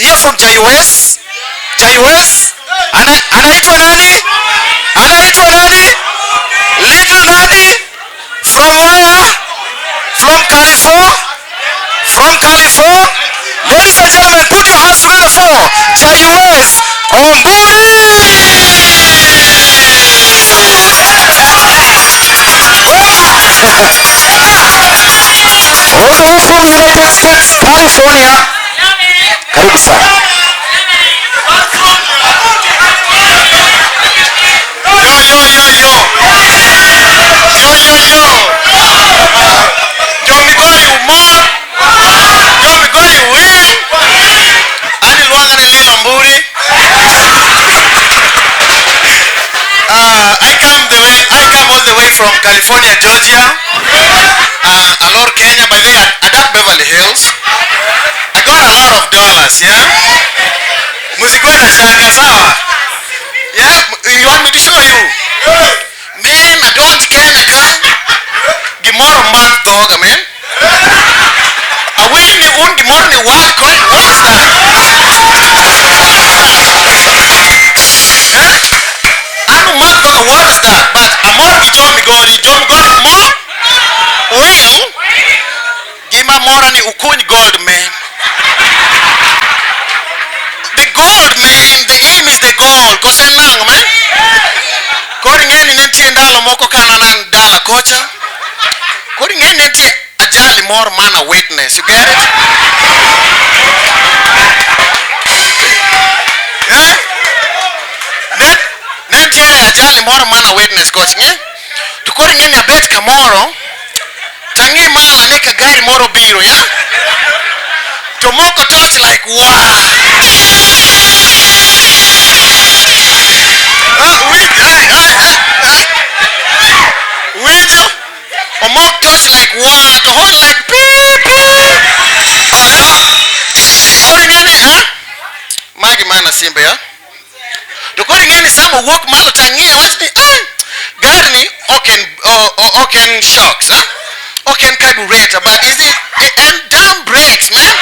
You're from JUS? JUS? Anaitwa nani? Anaitwa nani? Little Nani? From where? From California? From California? Ladies and gentlemen, put your hands together for JUS Omburii! All the way from United States, California. Karibu sana. I come all the way from California, Georgia, Alor, Kenya, by there at that Beverly Hills. I got a lot of dollars, yeah? Musikwenda shaka, sawa? Yeah, you want me to show you? Man, I don't Canada. Gimoro man toga, man. Away ni un gimoro ni wako, what's that? Anu man toga, what's that? But amor ki jomi goli mo? Well, gima mora ni ukuny gold, man. The gold, man, the aim is the goal. Kose nang, man. Kori ngeni nentie ndalo moko kana nan dala kocha. Kori ngeni nentie ajali mor mana witness. You get it? Yeah? Nentie ajali mor mana witness coach, yeah? To kori ngeni abet kamoro. Tangi mala nika gari moro biro, yeah? To moko touch like wow. Winjo? Omok touch like wow. To hold like beep beep. Kori ngeni, huh? Magi mana simba, yeah? To kori ngeni samo walk malo tangi wachni, gari ni oken shocks, huh? Oken carburetor, but is it and damn brakes, man?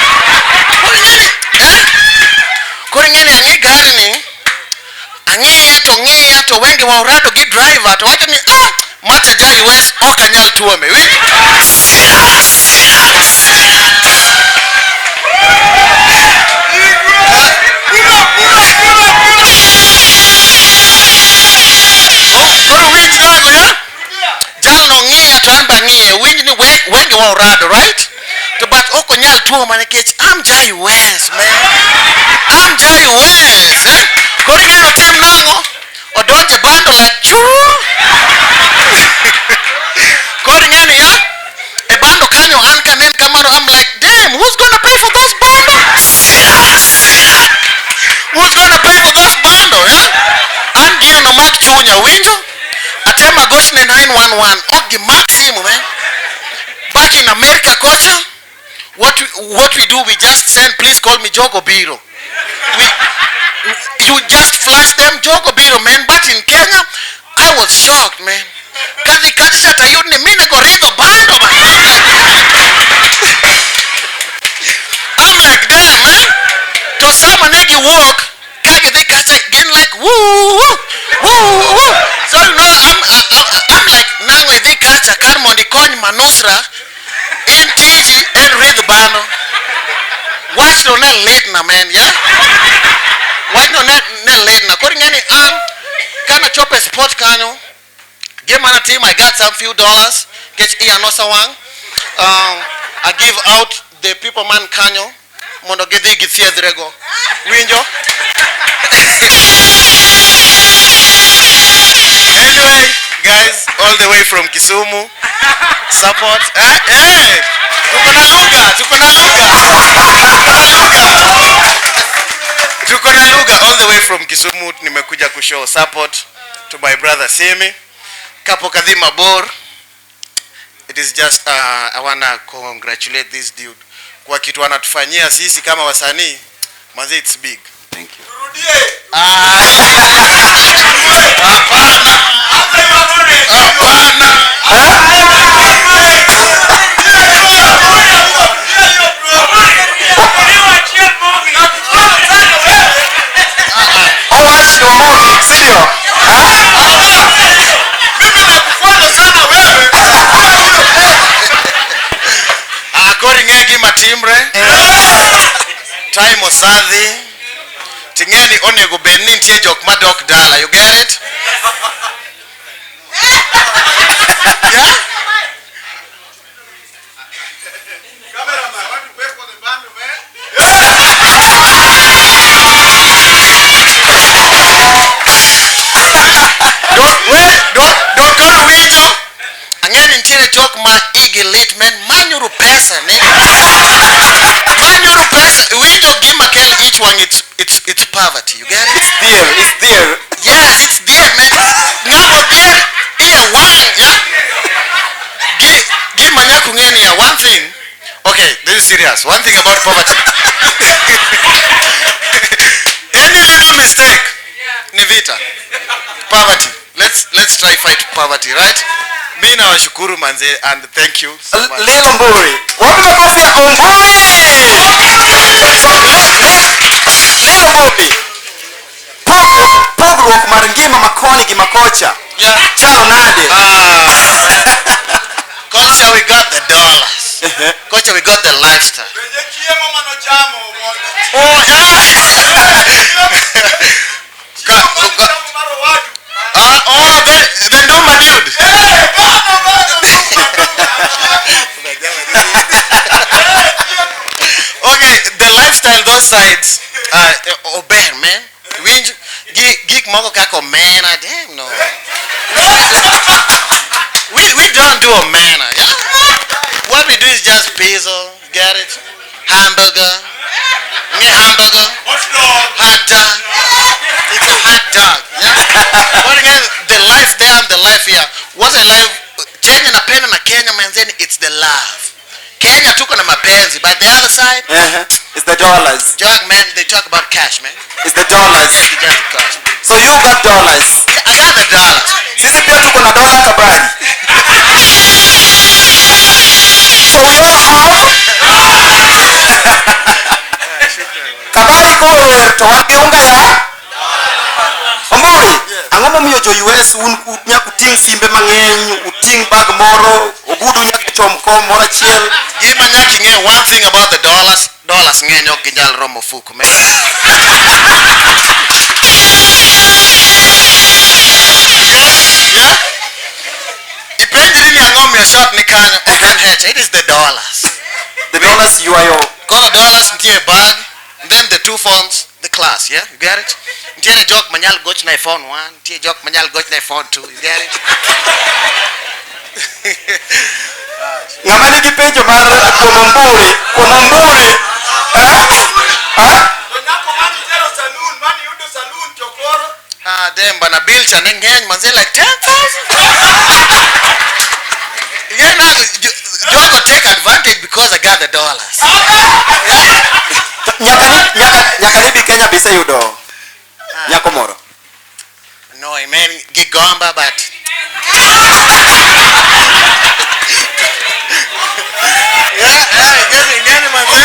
Kori ngeni angi gari ni angi to wenge wa urado gi driver to wachni mata JUS okanyal tuome. Koro winj nango, yeah? Jalno ngiya to anba ngiye, winj ni wenge wa urado, right? To but okonyal tuoma nikech I'm JUS, man. I'm JUS, eh? Kori ngeni otim nango? Odonje bando like chuu. Kori ngeni, yeah? E bando kanyo an kanen kamano, I'm like, damn, who's gonna pay for those bando? Who's gonna pay for those bando, yeah? An gino no mak chunya, winjo? Atema gochne 911. Ogi maximum, man. Back in America, kocha, what we do, we just send, please call me Jogo Biro. You just flash them, Jogo Biro, man. But in Kenya, I was shocked, man. Kazi shata yudni mine go rido bando, man. I'm like, damn, man. To someone negi walk, kagi di kacha again like woo, woo, woo, woo. So you know, I'm like, nango di kacha karmondi kony manusra in tiji and read the bando. Watch no net late na, man, yeah? Watch no net late na. Kori ngeni kana chope sport kanyo. Give man a team, I got some few dollars. Get iya no sawang. I give out the people man kanyo. Mondo gidi githia drego. Winjo? Anyway, guys, all the way from Kisumu. Support. Hey! Tuko na lugha all the way from Kisumu. Nimekuja kushow support to my brother Simi. Kapo kadhima bor. It is just I wanna congratulate this dude kwa kitu anatufanyia sisi kama wasanii. Manze, it's big. Thank you. time osadhi. Tingeni onego bedni nitie jok madok dala. You get it? Yeah? Don't go to window. Angeni ntiere jok ma igi lit men manyuru pesa ne. Manyuru pesa. Window gima kel each one it's poverty. You get it? It's there. Yes, it's there, man. Ngamo there here wine, yeah? Give manyaku ngeni ya one thing. Okay, this is serious. One thing about poverty. Any little mistake, ni vita. Poverty. Let's try fight poverty, right? Mimi nawashukuru manze and thank you so much. Lil Omburii. Wapi makofi ya Omburii? Lil Omburii. Pogruok mar ngima makoni gi makocha. Yeah. Chalo nade? Kocha, we got the dollars. Kocha, we got the lifestyle. Oh yeah. Then do my dude. Okay, the lifestyle those sides. Ober man. Geek mogo kako man. Damn no. We don't do a manna. Yeah? What we do is just pizza. Get it? Hamburger. Hamburger. Hot dog. It's a hot dog. Yeah? But again, the life there and the life here. What's a life? Kenya na pena na Kenya manzeni, it's the love. Kenya tuko na mapenzi, but the other side, it's the dollars. Jog man, they talk about cash, man. It's the dollars. You get the cash. So you got dollars. Yeah, I got the dollars. Sisi pia tuko na dola kabari. So we all have kabari koro to wakiunga ya Omburii. Ang'o momiyo jo US nyaku ting simbe mang'eny, uting bag moro, ogudu nyaka chom kom moro achiel. Gima nyaki nge one thing about the dollars ng'eny ok ginyal romo fuku, man. Yeah? Ipenjri ni ang'o miyo shot ni kanyo, it is the dollars. The dollars you are your Kola dollars ntie bag, then the two phones, the class, yeah? You get it? Ntie jok manyal goch na iPhone 1, ntie jok manyal goch na iPhone 2, you get it? ng'ama nigi penjo mar kuom Omburii. Damn, bana bill cha ng'eny manze like 10,000. Yeah, now Jogo take advantage because I got the dollars. Nyaka ni bi Kenya bisa yudo nyako moro. No, I mean gigomba but gani manze.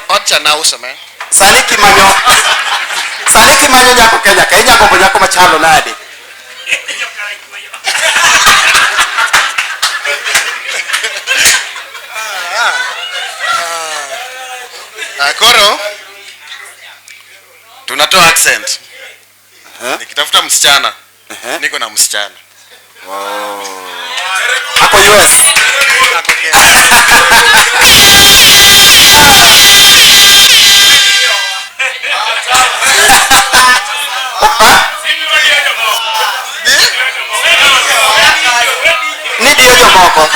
Ocha nauso man. Sani kimanyo nyako Kenya, Kenya gombo nyako machalo nade. Koro tunatoa accent. Nikitafuta msichana. Niko na msichana. Wow. Hapo US. Hapo Kenya. Ndio jomoko.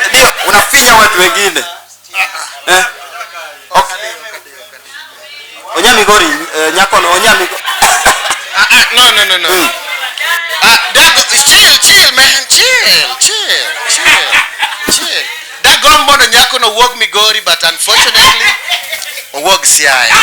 Ndio unafinya watu wengine. Onyamigori nyako no Onyamigori. No. Chill man, chill. That gombo no nyako no work Migori, but unfortunately work Siaya.